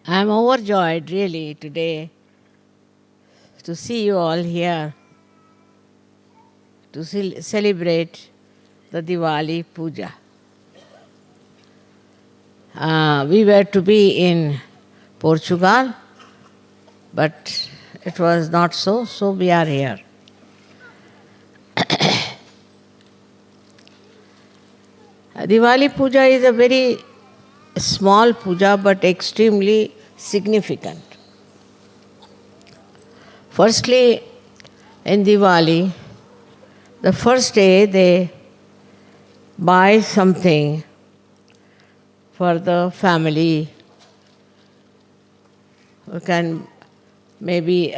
I'm overjoyed really today to see you all here to celebrate the Diwali Puja. We were to be in Portugal, but it was not so, so we are here. Diwali Puja is a very small puja but extremely significant. Firstly, in Diwali, the first day they buy something for the family. You can maybe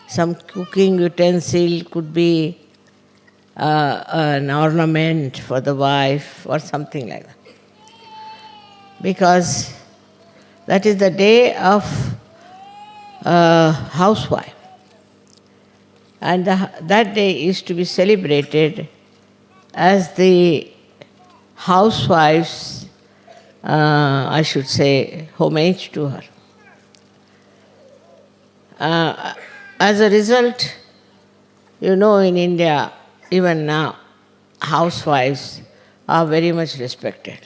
some cooking utensil, could be an ornament for the wife or something like that. Because that is the day of housewife. And that day is to be celebrated as the housewife's, I should say, homage to her. As a result, you know, in India, even now, housewives are very much respected.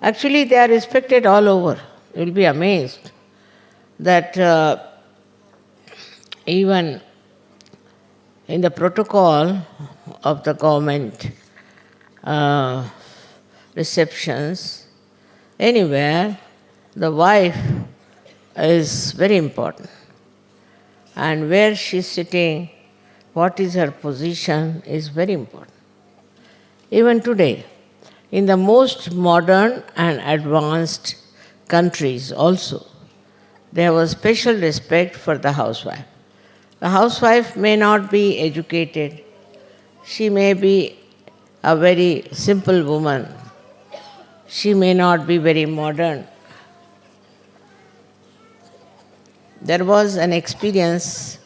Actually, they are respected all over. You'll be amazed that even in the protocol of the government receptions, anywhere, the wife is very important. And where she's sitting, what is her position is very important. Even today, in the most modern and advanced countries also, there was special respect for the housewife. The housewife may not be educated. She may be a very simple woman. She may not be very modern. There was an experience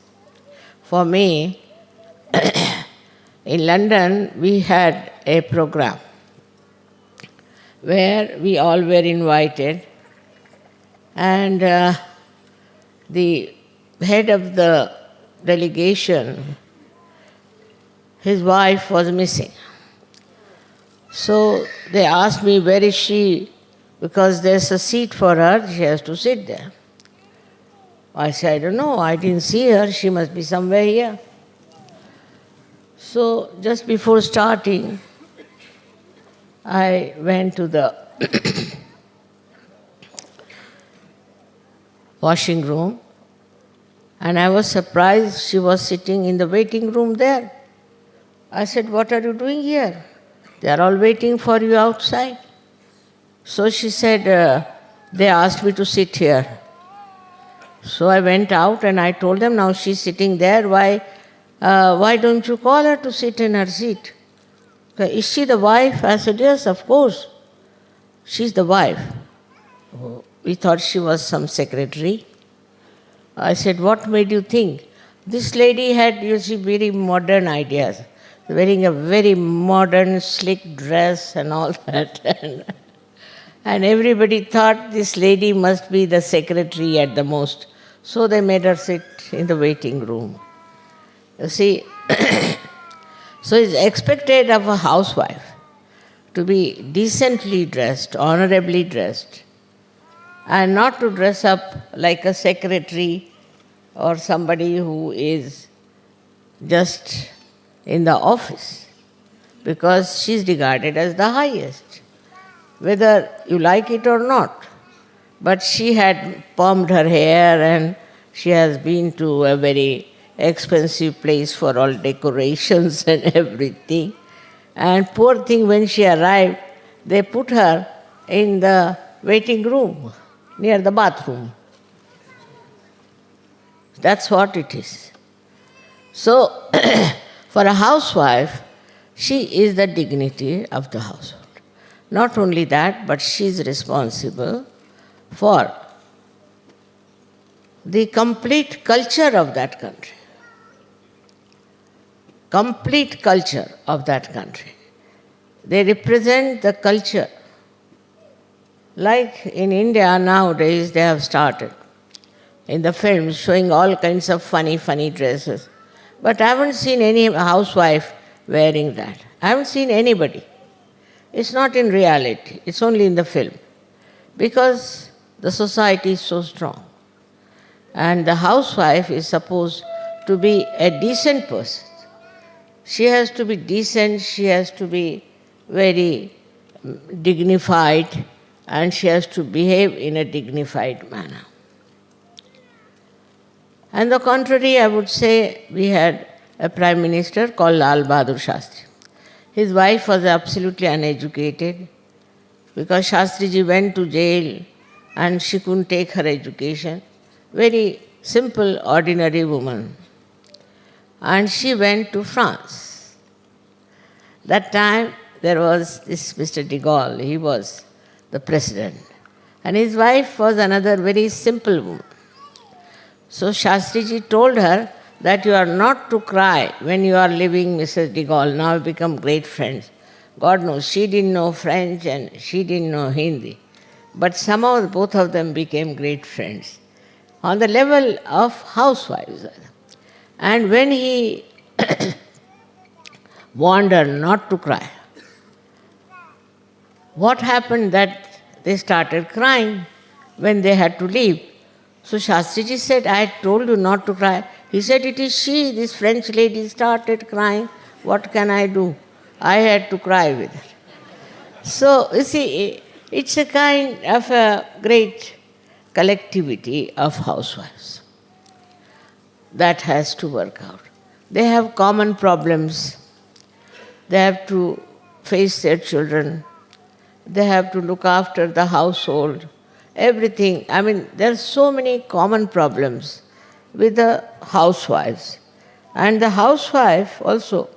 for me. In London, we had a program where we all were invited, and the head of the delegation, his wife was missing. So they asked me, where is she? Because there's a seat for her, she has to sit there. I said, I don't know, I didn't see her, she must be somewhere here. So just before starting, I went to the washing room, and I was surprised she was sitting in the waiting room there. I said, what are you doing here? They are all waiting for you outside. So she said, they asked me to sit here. So I went out and I told them, now she's sitting there, why don't you call her to sit in her seat? Is she the wife? I said, yes, of course. She's the wife. We thought she was some secretary. I said, what made you think? This lady had, you see, very modern ideas, wearing a very modern, slick dress and all that. And everybody thought this lady must be the secretary at the most. So they made her sit in the waiting room. You see, so it's expected of a housewife to be decently dressed, honorably dressed, and not to dress up like a secretary or somebody who is just in the office, because she's regarded as the highest, whether you like it or not. But she had permed her hair and she has been to a very expensive place for all decorations and everything. And poor thing, when she arrived, they put her in the waiting room near the bathroom. That's what it is. So, for a housewife, she is the dignity of the household. Not only that, but she is responsible for the complete culture of that country. Complete culture of that country. They represent the culture Like in India nowadays, they have started in the films showing all kinds of funny dresses. But I haven't seen any housewife wearing that. I haven't seen anybody. It's not in reality, it's only in the film. Because the society is so strong. And the housewife is supposed to be a decent person. She has to be decent, she has to be very dignified, and she has to behave in a dignified manner. On the contrary, I would say we had a prime minister called Lal Bahadur Shastri. His wife was absolutely uneducated because Shastriji went to jail and she couldn't take her education. Very simple, ordinary woman. And she went to France. That time there was this Mr. de Gaulle, he was the president. And his wife was another very simple woman. So Shastriji told her that you are not to cry when you are leaving Mrs. de Gaulle. Now we become great friends. God knows, she didn't know French and she didn't know Hindi. But somehow both of them became great friends on the level of housewives. And when he warned her not to cry, what happened that they started crying when they had to leave. So Shastriji said, I told you not to cry. He said, it is she, this French lady started crying. What can I do? I had to cry with her. So, you see, it's a kind of a great collectivity of housewives that has to work out. They have common problems. They have to face their children. They have to look after the household, everything. I mean, there are so many common problems with the housewives. And the housewife also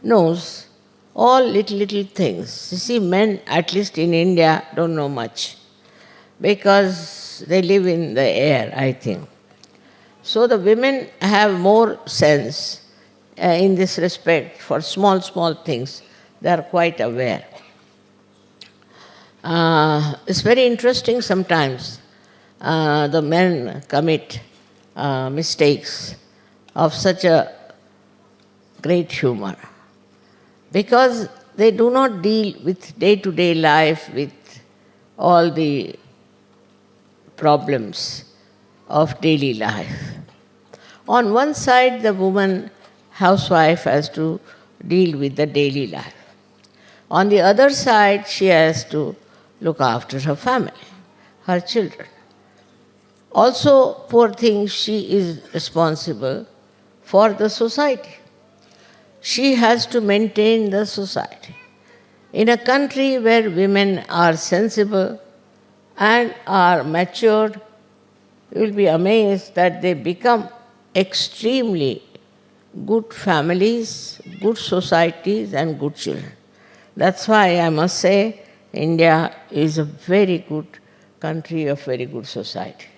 knows all little things. You see, men, at least in India, don't know much because they live in the air, I think. So the women have more sense in this respect for small things. They are quite aware. It's very interesting sometimes. The men commit mistakes of such a great humor because they do not deal with day-to-day life, with all the problems of daily life. On one side, the woman housewife has to deal with the daily life. On the other side, she has to look after her family, her children. Also, poor thing, she is responsible for the society. She has to maintain the society. In a country where women are sensible and are matured, you will be amazed that they become extremely good families, good societies, and good children. That's why I must say India is a very good country of very good society.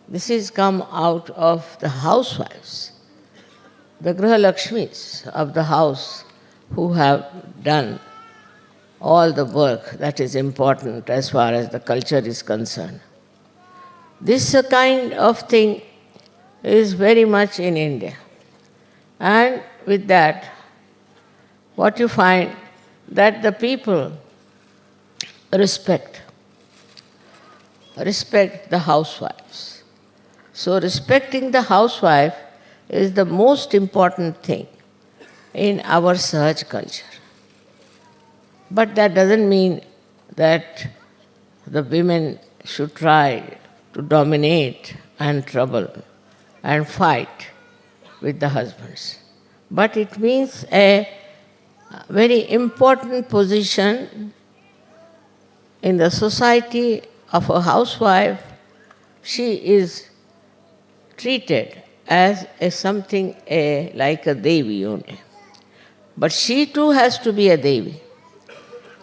This has come out of the housewives, the Griha Lakshmis of the house who have done all the work that is important as far as the culture is concerned. This kind of thing is very much in India. And with that, what you find that the people respect the housewives. So respecting the housewife is the most important thing in our Sahaj culture. But that doesn't mean that the women should try to dominate and trouble and fight with the husbands. But it means a very important position in the society of a housewife. She is treated as something like a Devi only. But she too has to be a Devi.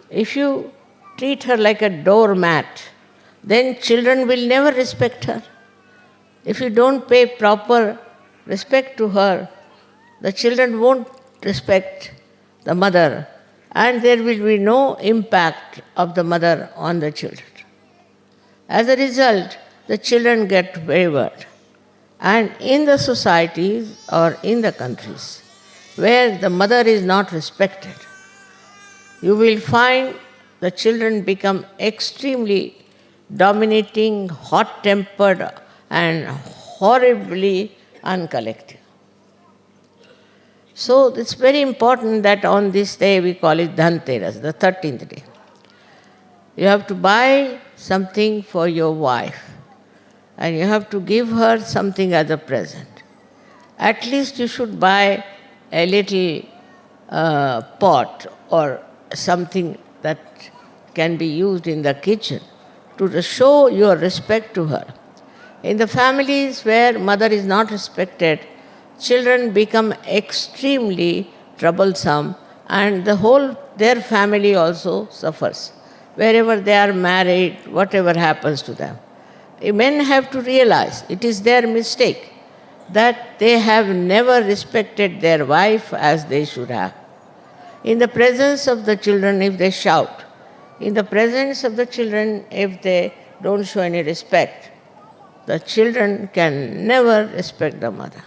If you treat her like a doormat, then children will never respect her. If you don't pay proper respect to her, the children won't respect the mother and there will be no impact of the mother on the children. As a result, the children get wayward. And in the societies or in the countries where the mother is not respected, you will find the children become extremely dominating, hot-tempered, and horribly uncollective. So it's very important that on this day we call it Dhanteras, the 13th day. You have to buy something for your wife and you have to give her something as a present. At least you should buy a little pot or something that can be used in the kitchen to show your respect to her. In the families where mother is not respected, children become extremely troublesome and their family also suffers. Wherever they are married, whatever happens to them. Men have to realize it is their mistake that they have never respected their wife as they should have. In the presence of the children, if they shout, in the presence of the children, if they don't show any respect, the children can never respect the mother.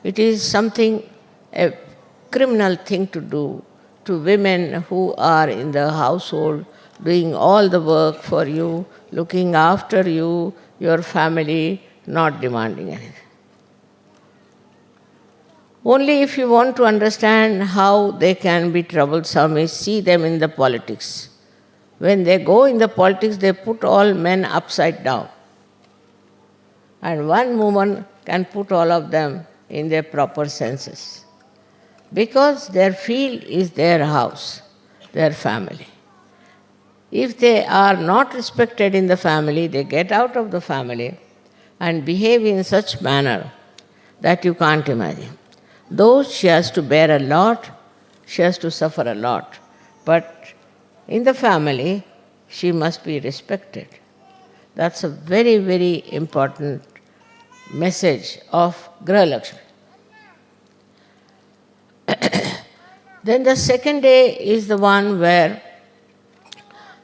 It is something, a criminal thing to do to women who are in the household, doing all the work for you, looking after you, your family, not demanding anything. Only if you want to understand how they can be troublesome is see them in the politics. When they go in the politics, they put all men upside down. And one woman can put all of them in their proper senses. Because their field is their house, their family. If they are not respected in the family, they get out of the family and behave in such manner that you can't imagine. Though she has to bear a lot, she has to suffer a lot. But in the family, she must be respected. That's a very, very important message of Graha Lakshmi. Then the second day is the one where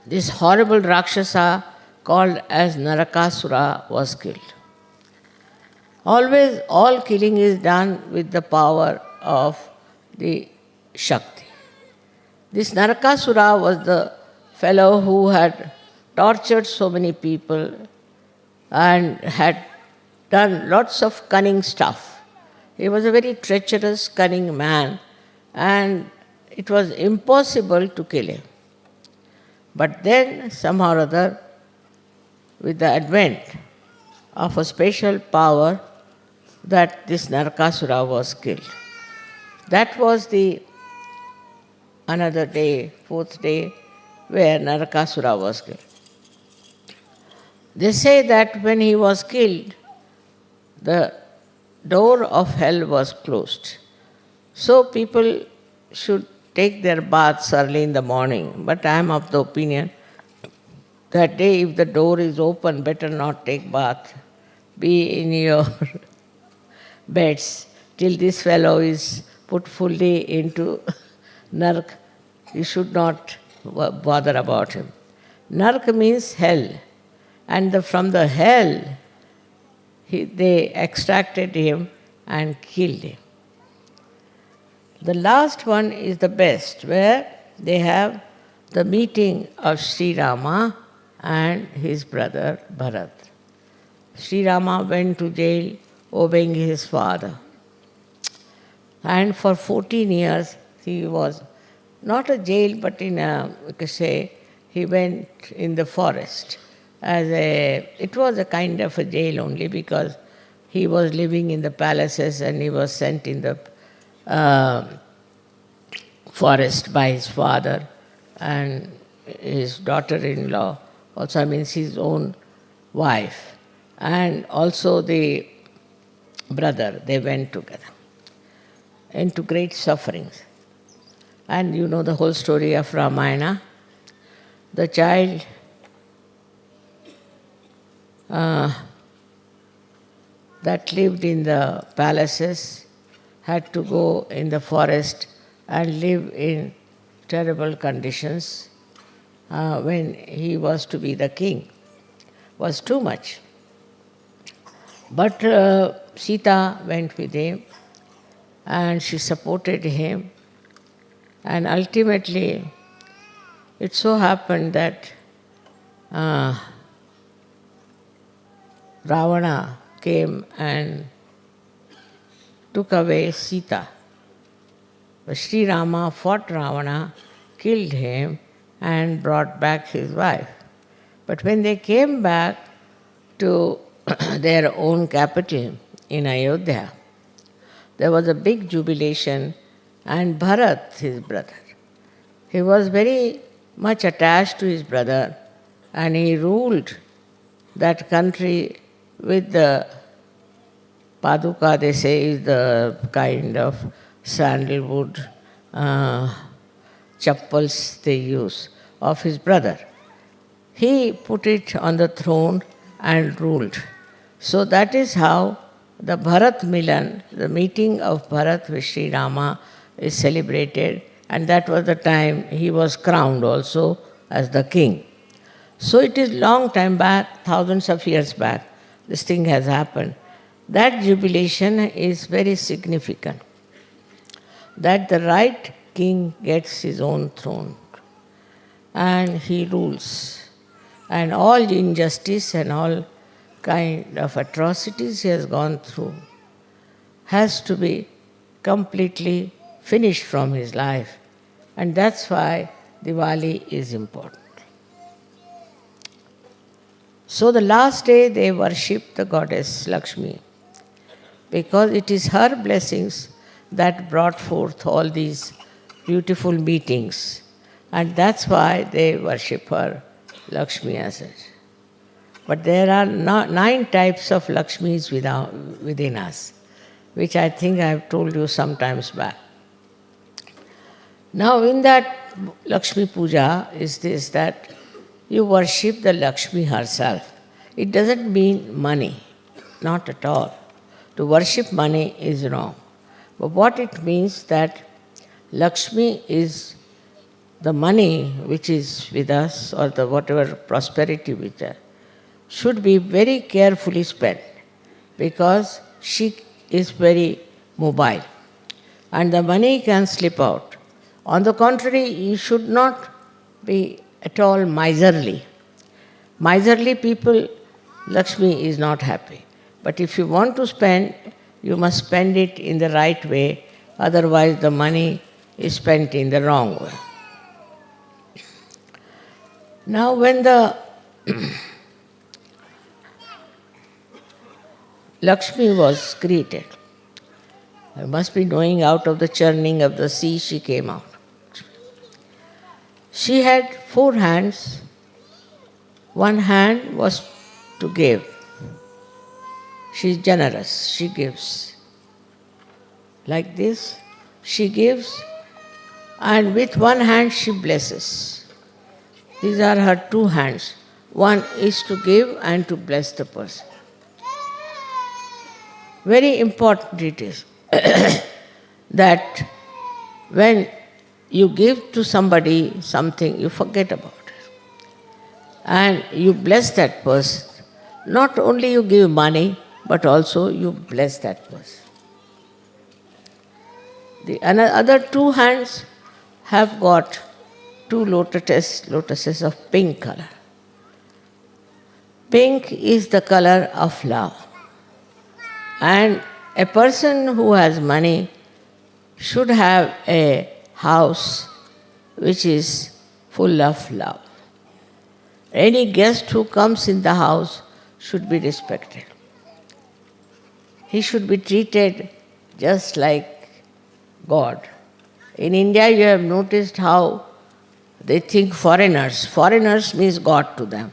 this horrible Rakshasa called as Narakasura was killed. Always all killing is done with the power of the Shakti. This Narakasura was the fellow who had tortured so many people and had done lots of cunning stuff. He was a very treacherous, cunning man, and it was impossible to kill him. But then, somehow or other, with the advent of a special power, that this Narakasura was killed. That was the another day, fourth day, where Narakasura was killed. They say that when he was killed, the door of hell was closed. So people should take their baths early in the morning. But I am of the opinion that day if the door is open, better not take bath. Be in your beds till this fellow is put fully into Nark. You should not bother about him. Nark means hell. And from the hell, they extracted him and killed him. The last one is the best, where they have the meeting of Sri Rama and his brother Bharat. Sri Rama went to jail obeying his father. And for 14 years he was not a jail, but in a, we could say, he went in the forest. It was a kind of a jail only because he was living in the palaces and he was sent in the forest by his father and his daughter-in-law, also means his own wife, and also the brother. They went together into great sufferings. And you know the whole story of Ramayana. The child that lived in the palaces had to go in the forest and live in terrible conditions when he was to be the king. Was too much. But Sita went with him and she supported him, and ultimately it so happened that Ravana came and took away Sita. Sri Rama fought Ravana, killed him, and brought back his wife. But when they came back to their own capital in Ayodhya, there was a big jubilation, and Bharat, his brother, he was very much attached to his brother, and he ruled that country with the paduka, they say, is the kind of sandalwood chappals they use, of his brother. He put it on the throne and ruled. So that is how the Bharat Milan, the meeting of Bharat with Sri Rama, is celebrated, and that was the time he was crowned also as the king. So it is long time back, thousands of years back, this thing has happened. That jubilation is very significant, that the right king gets his own throne and he rules. And all injustice and all kind of atrocities he has gone through has to be completely finished from his life. And that's why Diwali is important. So the last day they worship the goddess Lakshmi, because it is her blessings that brought forth all these beautiful meetings. And that's why they worship her, Lakshmi, as such. But there are 9 types of Lakshmis within us, which I think I have told you some times back. Now in that Lakshmi Puja is this, that you worship the Lakshmi herself. It doesn't mean money, not at all. To worship money is wrong. But what it means that Lakshmi is the money which is with us, or the whatever prosperity which should be very carefully spent, because she is very mobile and the money can slip out. On the contrary, you should not be at all miserly. Miserly people, Lakshmi is not happy. But if you want to spend, you must spend it in the right way, otherwise the money is spent in the wrong way. Now when the Lakshmi was created, I must be knowing, out of the churning of the sea she came out. She had 4 hands. One hand was to give. She is generous, she gives. Like this, she gives, and with one hand she blesses. These are her 2 hands. One is to give and to bless the person. Very important it is that when you give to somebody something, you forget about it. And you bless that person. Not only you give money, but also you bless that person. The other 2 hands have got 2 lotuses of pink color. Pink is the color of love. And a person who has money should have a house which is full of love. Any guest who comes in the house should be respected. He should be treated just like God. In India, you have noticed how they think foreigners. Foreigners means God to them.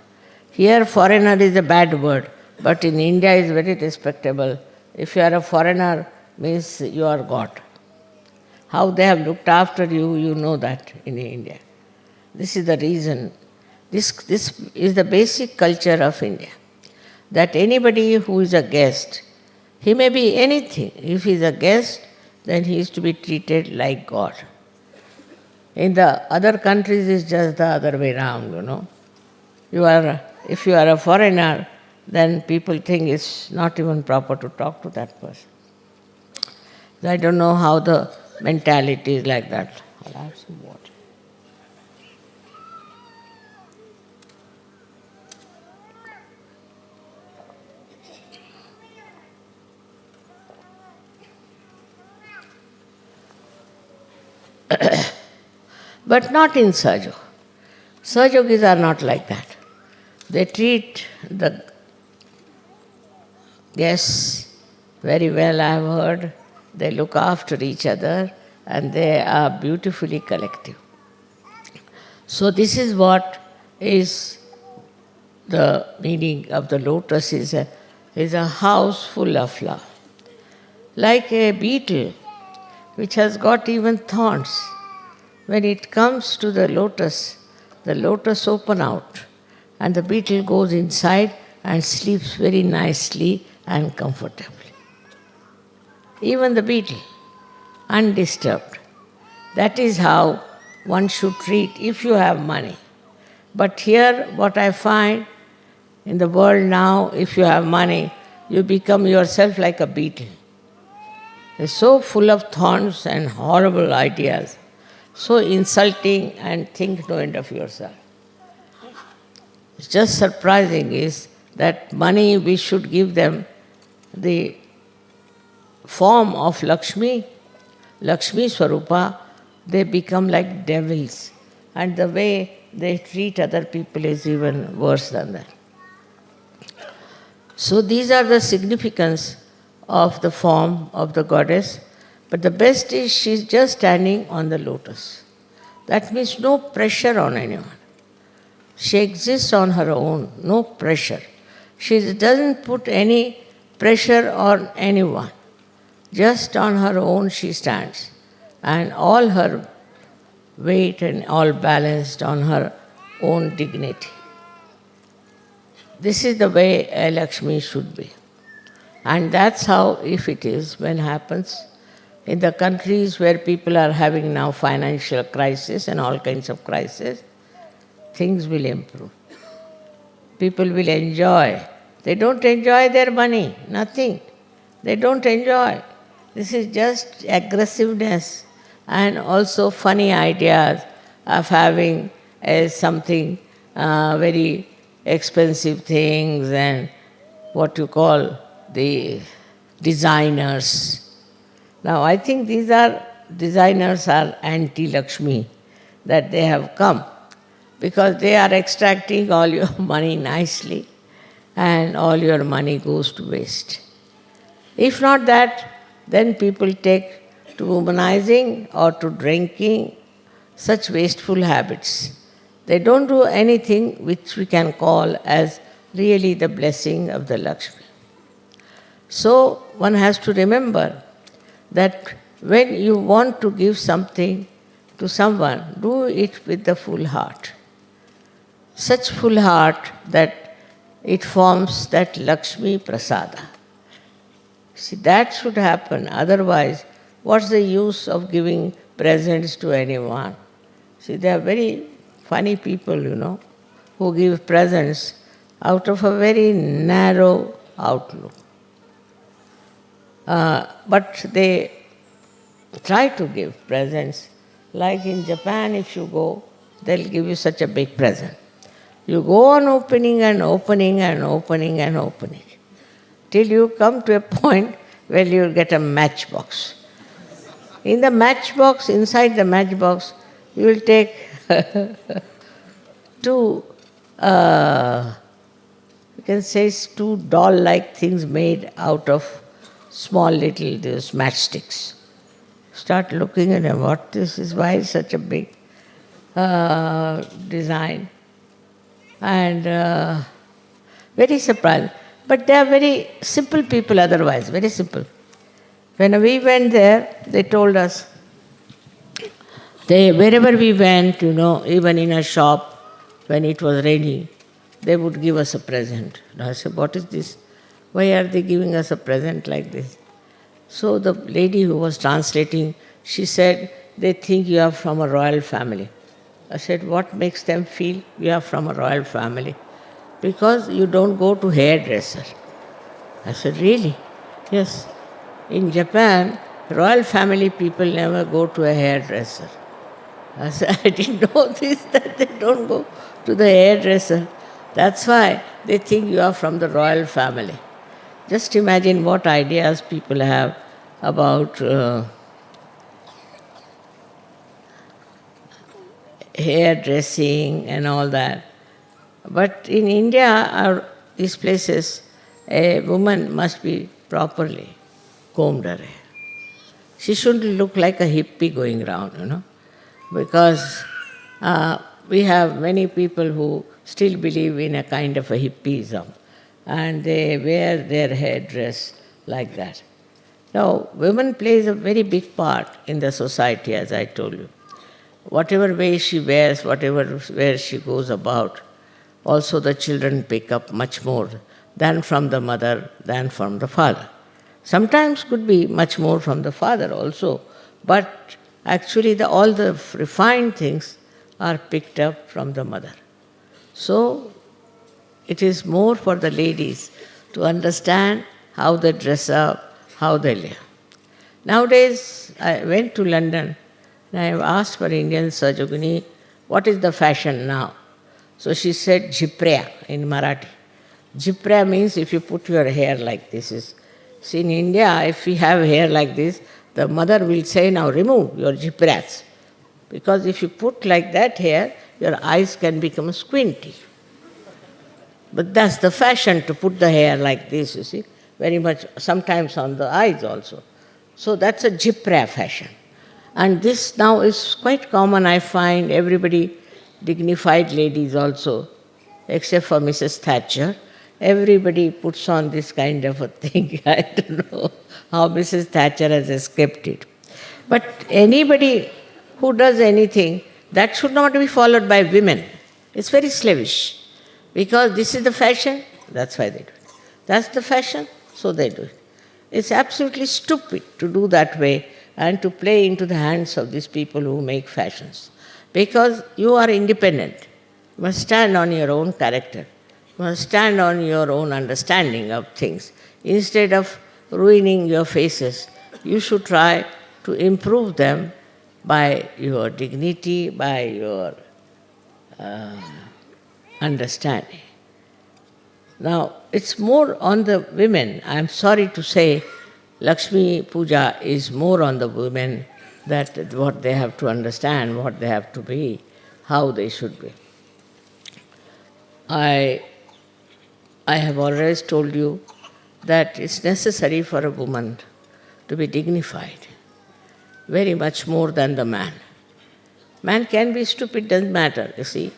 Here, foreigner is a bad word, but in India it is very respectable. If you are a foreigner, means you are God. How they have looked after you, you know that in India. This is the reason. This is the basic culture of India. That anybody who is a guest, he may be anything. If he is a guest, then he is to be treated like God. In the other countries, it's just the other way around, you know. If you are a foreigner, then people think it's not even proper to talk to that person. I don't know how the mentality is like that. I'll have some water. But not in Sahajog. Sahajogis are not like that. They treat the guests very well, I have heard. They look after each other and they are beautifully collective. So this is what is the meaning of the lotus, is a house full of love. Like a beetle which has got even thorns. When it comes to the lotus open out and the beetle goes inside and sleeps very nicely and comfortably. Even the beetle, undisturbed. That is how one should treat if you have money. But here, what I find in the world now, if you have money, you become yourself like a beetle. It's so full of thorns and horrible ideas, so insulting, and think no end of yourself. It's just surprising is that money, we should give them the form of Lakshmi Swarupa, they become like devils. And the way they treat other people is even worse than that. So these are the significance of the form of the goddess. But the best is she's just standing on the lotus. That means no pressure on anyone. She exists on her own, no pressure. She doesn't put any pressure on anyone. Just on her own she stands. And all her weight and all balanced on her own dignity. This is the way a Lakshmi should be. And that's how, if it is, when happens, in the countries where people are having now financial crisis and all kinds of crisis, things will improve. People will enjoy. They don't enjoy their money, nothing. They don't enjoy. This is just aggressiveness and also funny ideas of having something very expensive things and what you call the designers. Now I think these designers are anti-Lakshmi, that they have come because they are extracting all your money nicely and all your money goes to waste. If not that, then people take to womanizing or to drinking, such wasteful habits. They don't do anything which we can call as really the blessing of the Lakshmi. So one has to remember that when you want to give something to someone, do it with the full heart. Such full heart that it forms that Lakshmi Prasada. See, that should happen. Otherwise, what's the use of giving presents to anyone? See, they are very funny people, who give presents out of a very narrow outlook. But they try to give presents. Like in Japan, if you go, they'll give you such a big present. You go on opening and opening and opening and opening, till you come to a point where you'll get a matchbox. In the matchbox, inside the matchbox, you will take two, you can say two doll-like things made out of small little those matchsticks. Start looking at them, what this is, why is such a big design? And very surprised. But they are very simple people otherwise, very simple. When we went there, they told us, wherever we went, even in a shop, when it was raining, they would give us a present. And I said, what is this? Why are they giving us a present like this? So the lady who was translating, she said, they think you are from a royal family. I said, what makes them feel you are from a royal family? Because you don't go to hairdresser. I said, really? Yes. In Japan, royal family people never go to a hairdresser. I said, I didn't know this, that they don't go to the hairdresser. That's why they think you are from the royal family. Just imagine what ideas people have about hairdressing and all that. But in India, these places, a woman must be properly combed her hair. She shouldn't look like a hippie going around, because we have many people who still believe in a kind of a hippieism, and they wear their headdress like that. Now, women plays a very big part in the society, as I told you. Whatever way she wears, where she goes about, also the children pick up much more than from the mother, than from the father. Sometimes could be much more from the father also, but actually all the refined things are picked up from the mother. So it is more for the ladies to understand how they dress up, how they live. Nowadays, I went to London and I asked for Indian Sajogini, what is the fashion now? So she said, Jhiprya in Marathi. Jhiprya means if you put your hair like this. See, in India, if we have hair like this, the mother will say, now remove your jhipryas. Because if you put like that hair, your eyes can become squinty. But that's the fashion, to put the hair like this, you see, very much, sometimes on the eyes also. So that's a jhiprya fashion. And this now is quite common, I find, everybody, dignified ladies also, except for Mrs. Thatcher, everybody puts on this kind of a thing. I don't know how Mrs. Thatcher has escaped it. But anybody who does anything, that should not be followed by women. It's very slavish. Because this is the fashion, that's why they do it. That's the fashion, so they do it. It's absolutely stupid to do that way and to play into the hands of these people who make fashions. Because you are independent. You must stand on your own character. You must stand on your own understanding of things. Instead of ruining your faces, you should try to improve them by your dignity, by your understanding. Now, it's more on the women. I'm sorry to say, Lakshmi Puja is more on the women, that what they have to understand, what they have to be, how they should be. I have always told you that it's necessary for a woman to be dignified, very much more than the man. Man can be stupid, doesn't matter, you see.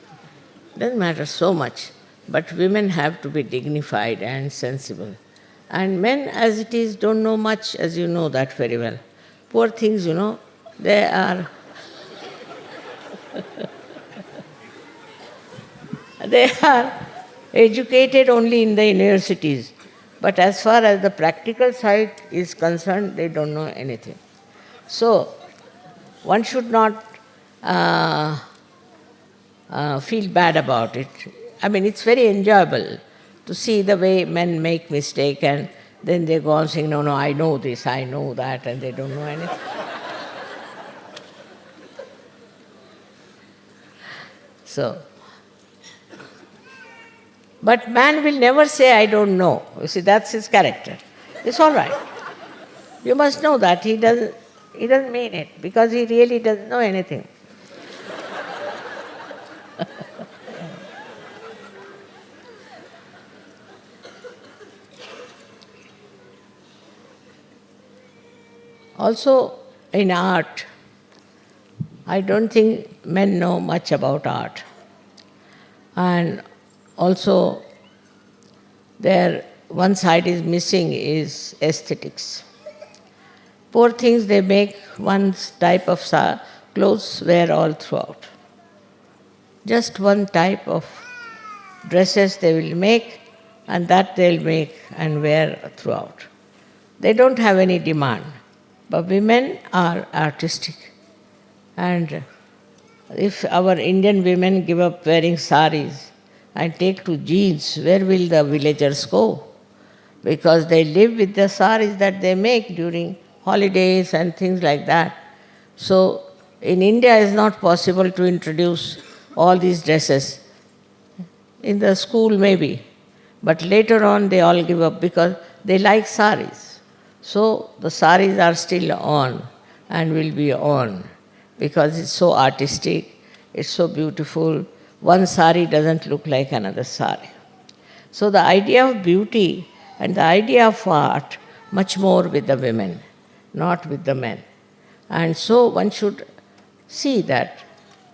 Doesn't matter so much. But women have to be dignified and sensible. And men, as it is, don't know much, as you know that very well. Poor things, they are they are educated only in the universities. But as far as the practical side is concerned, they don't know anything. So, one should not feel bad about it. I mean, it's very enjoyable to see the way men make mistake and then they go on saying, no, I know this, I know that, and they don't know anything. So, but man will never say, I don't know. You see, that's his character. It's all right. You must know that. He doesn't mean it, because he really doesn't know anything. Also, in art, I don't think men know much about art. And also, one side is missing is aesthetics. Poor things, they make one type of clothes wear all throughout. Just one type of dresses they will make, and that they'll make and wear throughout. They don't have any demand. But women are artistic. And if our Indian women give up wearing saris and take to jeans, where will the villagers go? Because they live with the saris that they make during holidays and things like that. So in India it's not possible to introduce all these dresses. In the school maybe, but later on they all give up because they like saris. So the saris are still on and will be on because it's so artistic, it's so beautiful. One sari doesn't look like another sari. So the idea of beauty and the idea of art much more with the women, not with the men. And so one should see that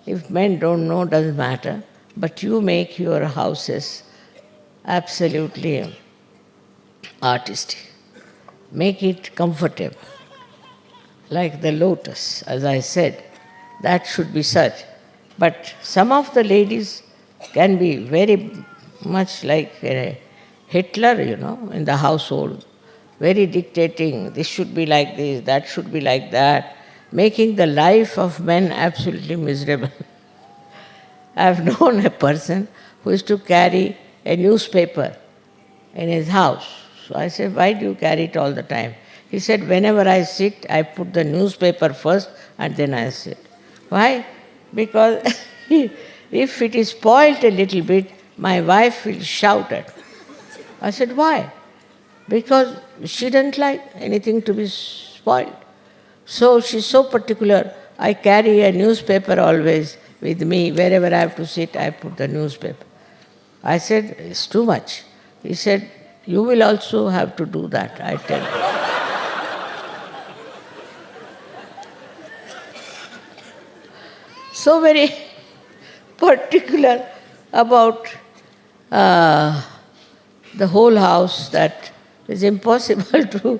if men don't know, doesn't matter, but you make your houses absolutely artistic. Make it comfortable, like the lotus, as I said. That should be such. But some of the ladies can be very much like Hitler, in the household, very dictating, this should be like this, that should be like that, making the life of men absolutely miserable. I have known a person who used to carry a newspaper in his house. So I said, why do you carry it all the time? He said, whenever I sit, I put the newspaper first and then I sit. Why? Because if it is spoiled a little bit, my wife will shout at me. I said, why? Because she doesn't like anything to be spoiled. So she's so particular. I carry a newspaper always with me. Wherever I have to sit, I put the newspaper. I said, it's too much. He said, you will also have to do that, I tell you. So very particular about the whole house that it's impossible to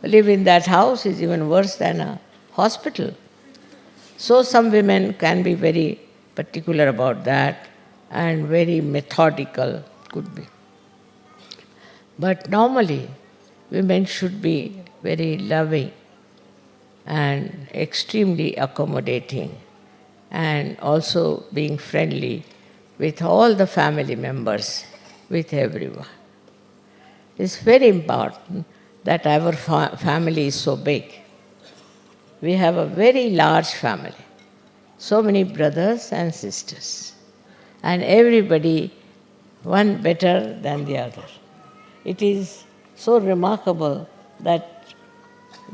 live in that house. Is even worse than a hospital. So some women can be very particular about that and very methodical, could be. But normally, women should be very loving and extremely accommodating and also being friendly with all the family members, with everyone. It's very important that our family is so big. We have a very large family, so many brothers and sisters, and everybody one better than the other. It is so remarkable that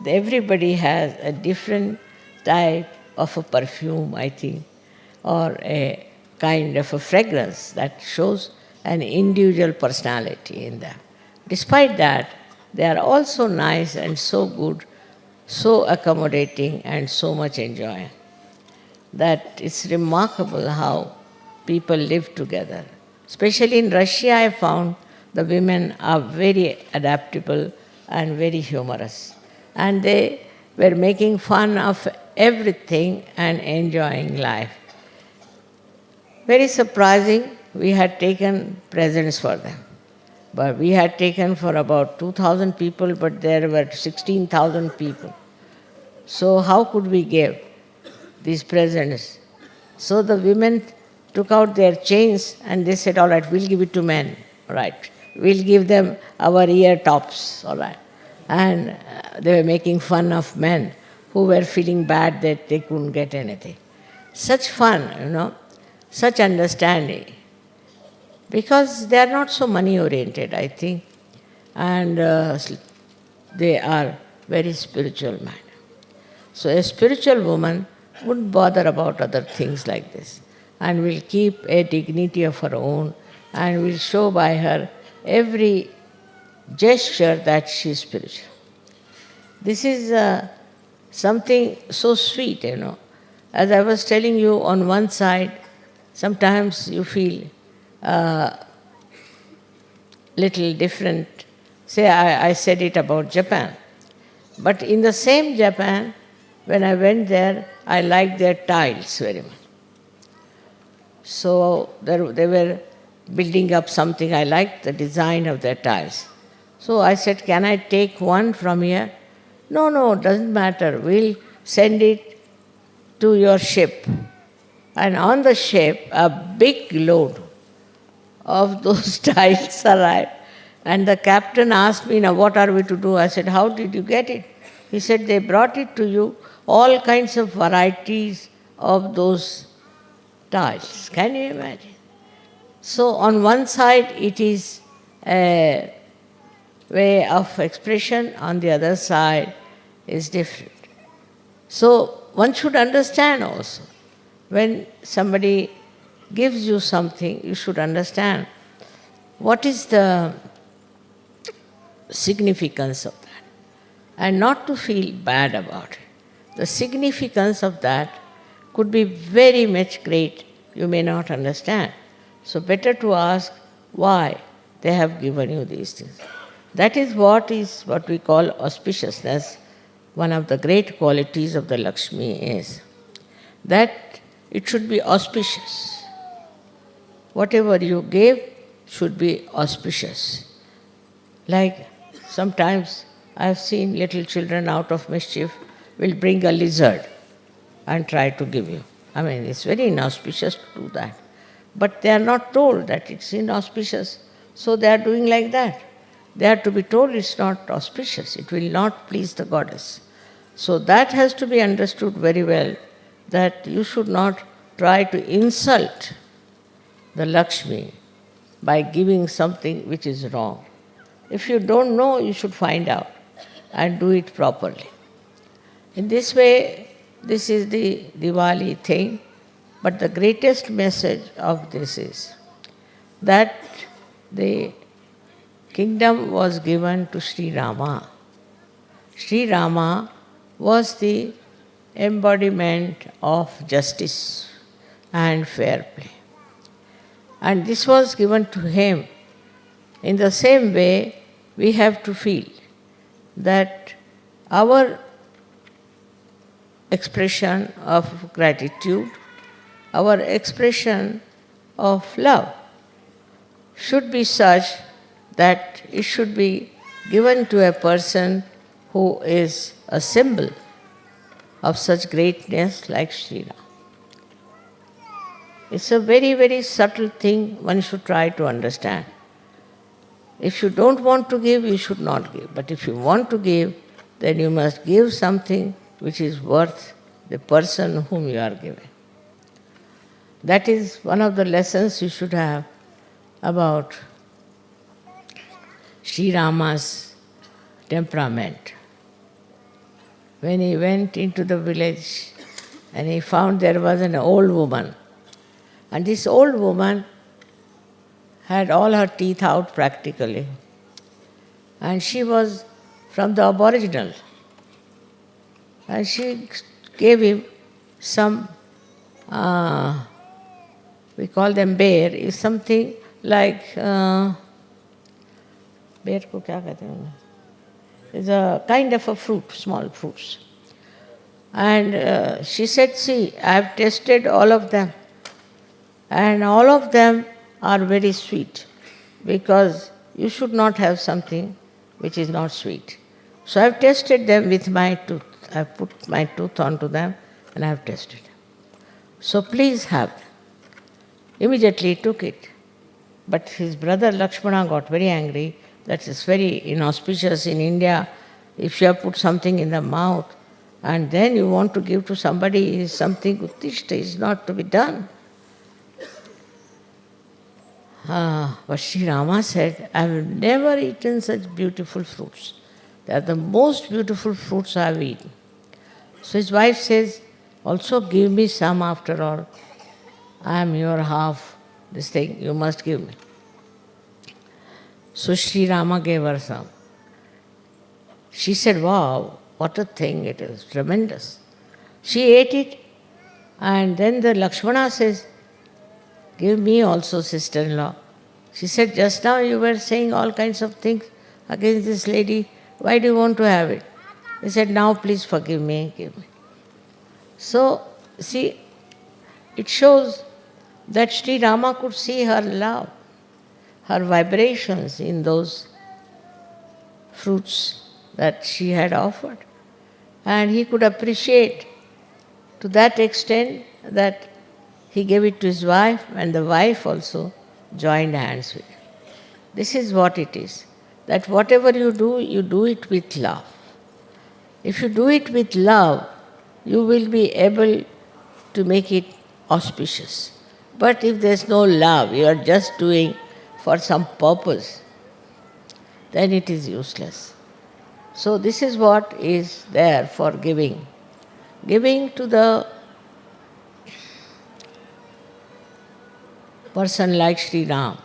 everybody has a different type of a perfume, I think, or a kind of a fragrance that shows an individual personality in them. Despite that, they are all so nice and so good, so accommodating and so much enjoying, that it's remarkable how people live together. Especially in Russia, I found the women are very adaptable and very humorous. And they were making fun of everything and enjoying life. Very surprising, we had taken presents for them. But we had taken for about 2,000 people, but there were 16,000 people. So how could we give these presents? So the women took out their chains and they said, all right, we'll give it to men, all right. We'll give them our ear tops, all right. And they were making fun of men who were feeling bad that they couldn't get anything. Such fun, such understanding. Because they are not so money-oriented, I think, and they are very spiritual minded. So a spiritual woman wouldn't bother about other things like this and will keep a dignity of her own and will show by her every gesture that she is spiritual. This is something so sweet, As I was telling you, on one side, sometimes you feel little different. Say, I said it about Japan. But in the same Japan, when I went there, I liked their tiles very much. So they were building up something. I liked the design of their tiles. So I said, can I take one from here? No, doesn't matter. We'll send it to your ship. And on the ship, a big load of those tiles arrived. And the captain asked me, now what are we to do? I said, how did you get it? He said, they brought it to you, all kinds of varieties of those tiles. Can you imagine? So on one side it is a way of expression, on the other side is different. So one should understand also, when somebody gives you something, you should understand what is the significance of that, and not to feel bad about it. The significance of that could be very much great, you may not understand. So better to ask why they have given you these things. That is what we call auspiciousness. One of the great qualities of the Lakshmi is that it should be auspicious. Whatever you give should be auspicious. Like sometimes I have seen little children out of mischief will bring a lizard and try to give you. I mean, it's very inauspicious to do that. But they are not told that it's inauspicious, so they are doing like that. They are to be told it's not auspicious, it will not please the goddess. So that has to be understood very well, that you should not try to insult the Lakshmi by giving something which is wrong. If you don't know, you should find out and do it properly. In this way, this is the Diwali thing, but the greatest message of this is that the kingdom was given to Sri Rama. Sri Rama was the embodiment of justice and fair play. And this was given to him. In the same way, we have to feel that our expression of gratitude, our expression of love should be such that it should be given to a person who is a symbol of such greatness like Sri Ram. It's a very, very subtle thing one should try to understand. If you don't want to give, you should not give. But if you want to give, then you must give something which is worth the person whom you are giving. That is one of the lessons you should have about Sri Rama's temperament. When he went into the village and he found there was an old woman, and this old woman had all her teeth out practically, and she was from the Aboriginal, and she gave him some, we call them bear, is something like, bear ko kya kehte hain? It's a kind of a fruit, small fruits. And she said, see, I have tasted all of them, and all of them are very sweet, because you should not have something which is not sweet. So I have tasted them with my tooth. I have put my tooth onto them and I have tasted them. So please have them. Immediately he took it. But his brother Lakshmana got very angry. That is very inauspicious in India. If you have put something in the mouth and then you want to give to somebody, is something uttishta, is not to be done. But Sri Rama said, I have never eaten such beautiful fruits. They are the most beautiful fruits I have eaten. So his wife says, also give me some after all. I am your half, this thing, you must give me. So Sri Rama gave her some. She said, wow, what a thing it is, tremendous. She ate it, and then the Lakshmana says, give me also, sister-in-law. She said, just now you were saying all kinds of things against this lady. Why do you want to have it? He said, now please forgive me, give me. So, see, it shows that Sri Rama could see her love, her vibrations in those fruits that she had offered. And he could appreciate to that extent that he gave it to his wife, and the wife also joined hands with him. This is what it is, that whatever you do it with love. If you do it with love, you will be able to make it auspicious. But if there's no love, you are just doing for some purpose, then it is useless. So this is what is there for giving. Giving to the person like Sri Ram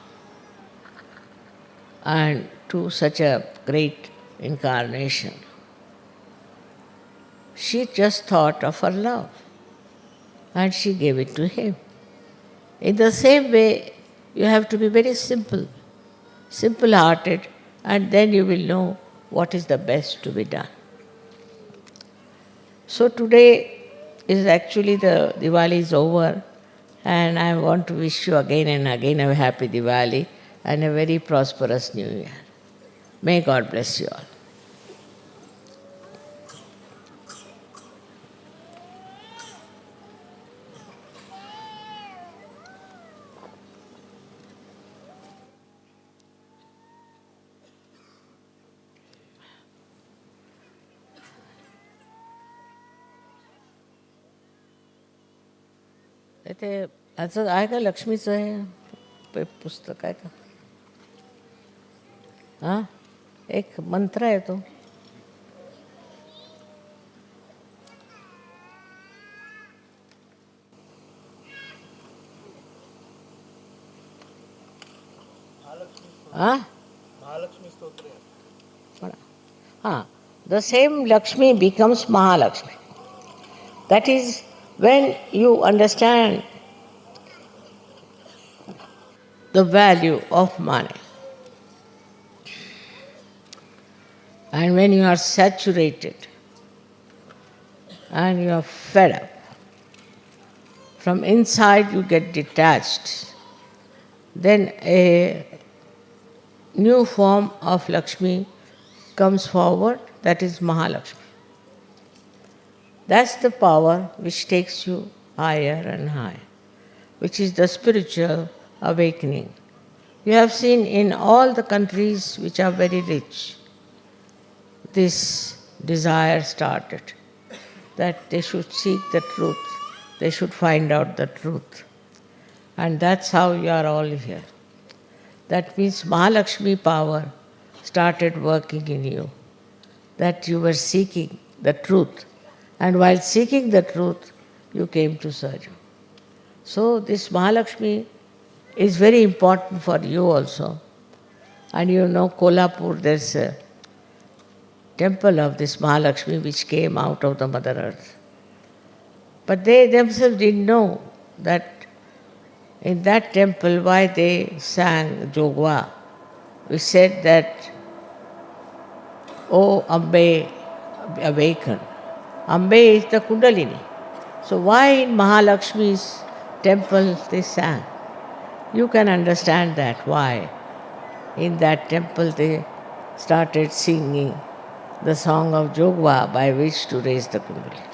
and to such a great incarnation. She just thought of her love and she gave it to him. In the same way, you have to be very simple, simple-hearted, and then you will know what is the best to be done. So today is actually the Diwali is over, and I want to wish you again and again a happy Diwali and a very prosperous New Year. May God bless you all. ते असं आहे का लक्ष्मीचं हे पुस्तक आहे का? हां, एक मंत्र आहे तो. The same Lakshmi becomes Mahalakshmi. That is when you understand the value of money. And when you are saturated and you are fed up, from inside you get detached, then a new form of Lakshmi comes forward, that is Mahalakshmi. That's the power which takes you higher and higher, which is the spiritual awakening. You have seen in all the countries which are very rich, this desire started, that they should seek the truth, they should find out the truth. And that's how you are all here. That means Mahalakshmi power started working in you, that you were seeking the truth. And while seeking the truth, you came to Sarju. So this Mahalakshmi is very important for you also. And you know, Kolhapur, there's a temple of this Mahalakshmi which came out of the Mother Earth. But they themselves didn't know that in that temple, why they sang Jogwa. We said that, "Oh Ambe, awaken." Ambe is the Kundalini. So why in Mahalakshmi's temple they sang? You can understand that, why. In that temple they started singing the song of Jogwa by which to raise the Kundalini.